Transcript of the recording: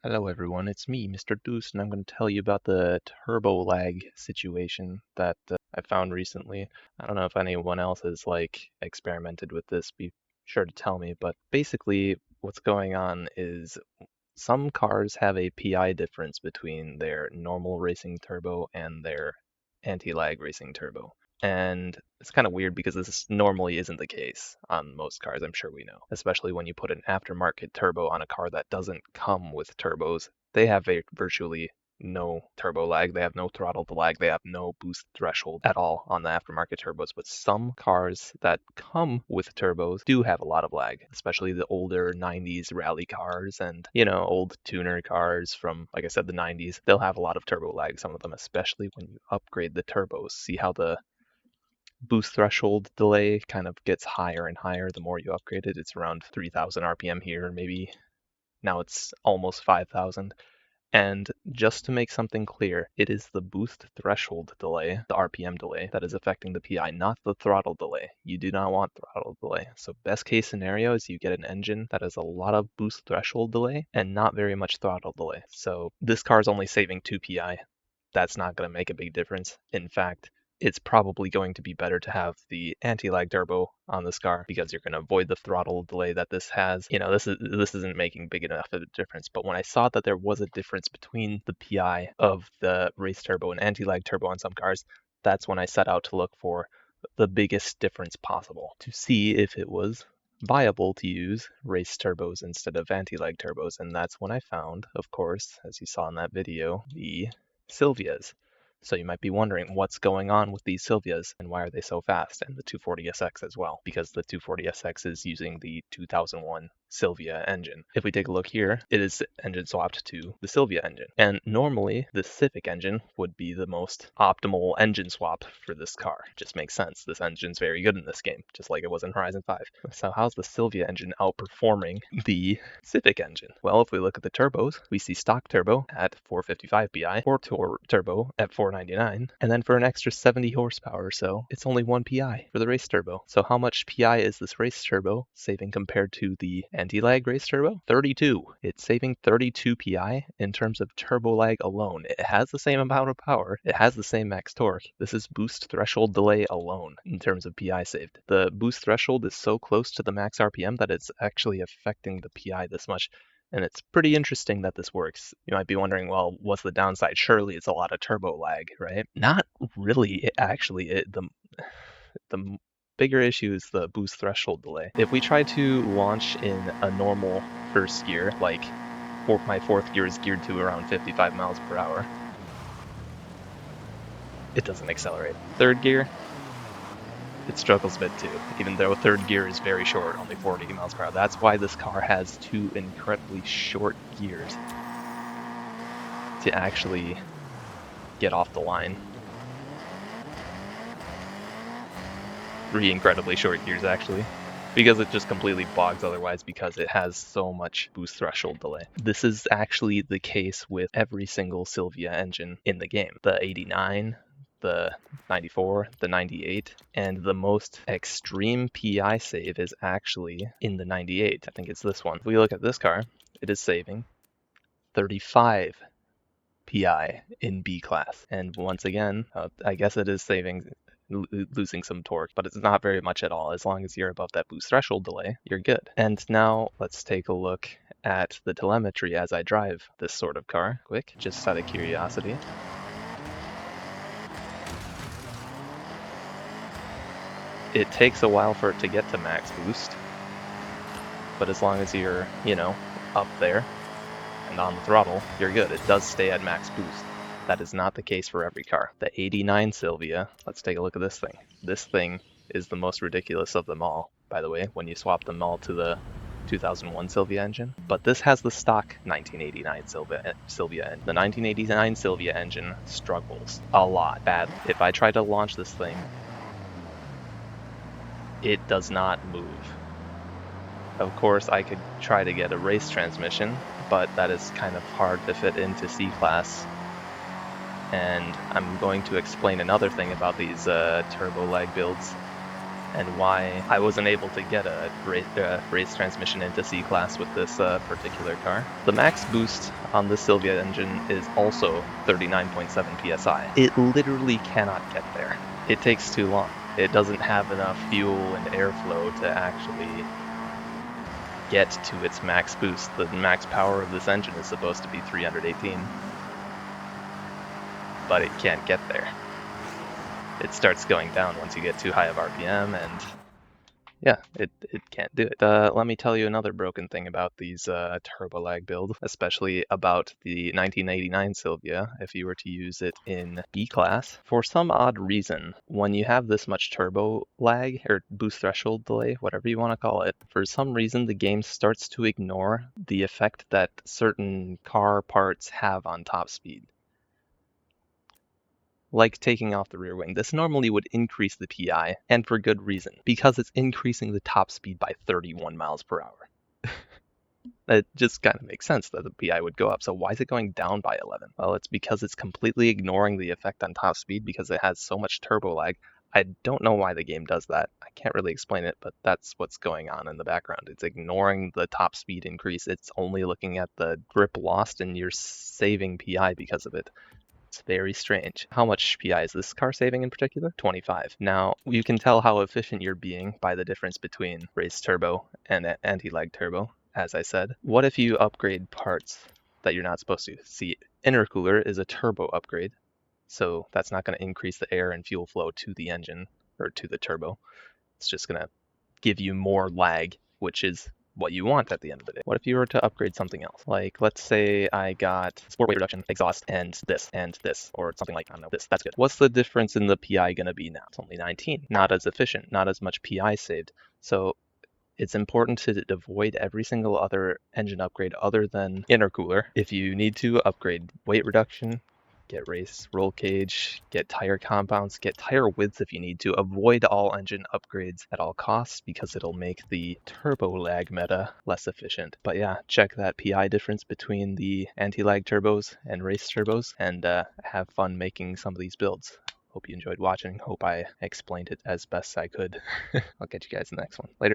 Hello everyone, it's me, Mr. Deuce, and I'm going to tell you about the turbo lag situation that I found recently. I don't know if anyone else has experimented with this, be sure to tell me, but basically what's going on is some cars have a PI difference between their normal racing turbo and their anti-lag racing turbo. And it's kind of weird because this normally isn't the case on most cars, I'm sure we know. Especially when you put an aftermarket turbo on a car that doesn't come with turbos. They have virtually no turbo lag, they have no throttle lag, they have no boost threshold at all on the aftermarket turbos. But some cars that come with turbos do have a lot of lag, especially the older 90s rally cars and, old tuner cars from, like I said, the 90s. They'll have a lot of turbo lag, some of them, especially when you upgrade the turbos. See how the boost threshold delay kind of gets higher and higher the more you upgrade it. It's around 3000 RPM here, maybe now it's almost 5000. And just to make something clear, it is the boost threshold delay, the RPM delay, that is affecting the PI, not the throttle delay. You do not want throttle delay. So best case scenario is you get an engine that has a lot of boost threshold delay and not very much throttle delay. So this car is only saving 2 PI. That's not going to make a big difference. In fact, it's probably going to be better to have the anti-lag turbo on this car because you're going to avoid the throttle delay that this has. This isn't making big enough of a difference, but when I saw that there was a difference between the PI of the race turbo and anti-lag turbo on some cars, that's when I set out to look for the biggest difference possible to see if it was viable to use race turbos instead of anti-lag turbos. And that's when I found, of course, as you saw in that video, the Sylvias. So you might be wondering what's going on with these Sylvias and why are they so fast, and the 240SX as well, because the 240SX is using the 2001 Sylvia engine. If we take a look here, it is engine swapped to the Sylvia engine. And normally the Civic engine would be the most optimal engine swap for this car. Just makes sense. This engine's very good in this game, just like it was in Horizon 5. So how's the Sylvia engine outperforming the Civic engine? Well, if we look at the turbos, we see stock turbo at 455 PI, or turbo at 499, and then for an extra 70 horsepower or so, it's only 1 PI for the race turbo. So how much PI is this race turbo saving compared to the anti-lag race turbo? 32. It's saving 32 PI in terms of turbo lag alone. It has the same amount of power. It has the same max torque. This is boost threshold delay alone in terms of PI saved. The boost threshold is so close to the max RPM that it's actually affecting the PI this much. And it's pretty interesting that this works. You might be wondering, well, what's the downside? Surely it's a lot of turbo lag, right? Not really, actually. The bigger issue is the boost threshold delay. If we try to launch in a normal first gear, like my fourth gear is geared to around 55 miles per hour, it doesn't accelerate. Third gear, it struggles a bit too, even though third gear is very short, only 40 miles per hour. That's why this car has two incredibly short gears to actually get off the line. 3 incredibly short gears actually, because it just completely bogs otherwise because it has so much boost threshold delay. This is actually the case with every single Sylvia engine in the game. The 89, the 94, the 98, and the most extreme PI save is actually in the 98. I think it's this one. If we look at this car, it is saving 35 PI in B class. And once again, I guess it is losing some torque, but it's not very much at all. As long as you're above that boost threshold delay, you're good. And now let's take a look at the telemetry as I drive this sort of car, quick, just out of curiosity. It takes a while for it to get to max boost, but as long as you're, up there and on the throttle, you're good. It does stay at max boost. That is not the case for every car. The 89 Sylvia, let's take a look at this thing. This thing is the most ridiculous of them all, by the way, when you swap them all to the 2001 Sylvia engine. But this has the stock 1989 Sylvia engine. The 1989 Sylvia engine struggles a lot bad. If I try to launch this thing, it does not move. Of course, I could try to get a race transmission, but that is kind of hard to fit into C-Class. And I'm going to explain another thing about these turbo lag builds, and why I wasn't able to get a race transmission into C-Class with this particular car. The max boost on the Sylvia engine is also 39.7 psi. It literally cannot get there. It takes too long. It doesn't have enough fuel and airflow to actually get to its max boost. The max power of this engine is supposed to be 318, but it can't get there. It starts going down once you get too high of RPM, and yeah, it can't do it. Let me tell you another broken thing about these turbo lag builds, especially about the 1989 Sylvia, if you were to use it in B-Class. For some odd reason, when you have this much turbo lag, or boost threshold delay, whatever you want to call it, for some reason the game starts to ignore the effect that certain car parts have on top speed. Like taking off the rear wing. This normally would increase the PI, and for good reason, because it's increasing the top speed by 31 miles per hour. It just kind of makes sense that the PI would go up. So why is it going down by 11? Well, it's because it's completely ignoring the effect on top speed because it has so much turbo lag. I don't know why the game does that. I can't really explain it, but that's what's going on in the background. It's ignoring the top speed increase. It's only looking at the grip lost, and you're saving PI because of it. It's very strange. How much PI is this car saving in particular? 25. Now, you can tell how efficient you're being by the difference between race turbo and anti-lag turbo, as I said. What if you upgrade parts that you're not supposed to? See, intercooler is a turbo upgrade, so that's not going to increase the air and fuel flow to the engine or to the turbo. It's just going to give you more lag, which is what you want at the end of the day. What if you were to upgrade something else? Like, let's say I got sport weight reduction, exhaust, and this, or something like, I don't know, this, that's good. What's the difference in the PI gonna be now? It's only 19. Not as efficient, not as much PI saved. So it's important to avoid every single other engine upgrade other than intercooler. If you need to upgrade weight reduction, get race roll cage, get tire compounds, get tire widths if you need to. Avoid all engine upgrades at all costs because it'll make the turbo lag meta less efficient. But yeah, check that PI difference between the anti-lag turbos and race turbos, and have fun making some of these builds. Hope you enjoyed watching. Hope I explained it as best I could. I'll catch you guys in the next one. Later.